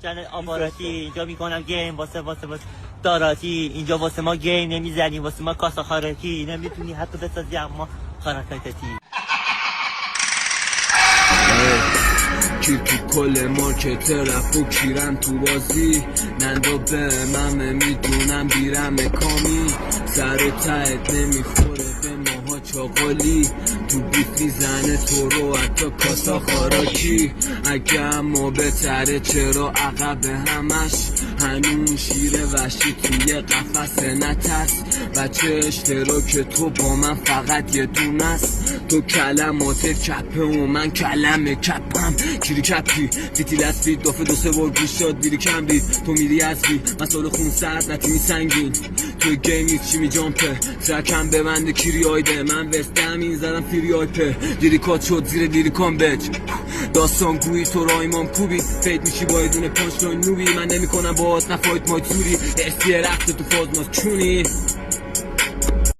چنل آپاراتی اینجا میکنم گیم واسه داراتی اینجا واسه ما گیم نمیزنیم واسه ما کاسا خارکی نمیتونی حتی بسازی اما خارکاتتی کی تو کل مارکت رفت و کیرم تو بازی نندا به من میدونم بیرم کامی سر و تهت نمیخوره به ماها چاقالی تو بیت میزنه تو رو حتی کاسا خاراکی اگه اما بهتره چرا عقب همش هنون شیر وحشی توی قفس نترس بچه اشتراک تو با من فقط یه دونه است تو کلمات کپه و من کلم کپم کیری کپی دیتی لسبید دافه دو سه بار گوش شد دیری کم دید تو میری ازبی مسئله خون سرد نتیمی سنگین تو گیم نیست چی می جامپه ترکم ببنده کیری آیده من وستم این زدم فیری آیپه لیریکات شد زیر لیریکان بج داستان گویی تو رایمان کوبی فید میشی با یه دونه پانچ لاین نوبی من نمی کنم باهات نفایت مایتوری استی رفته تو فاز ماز چونی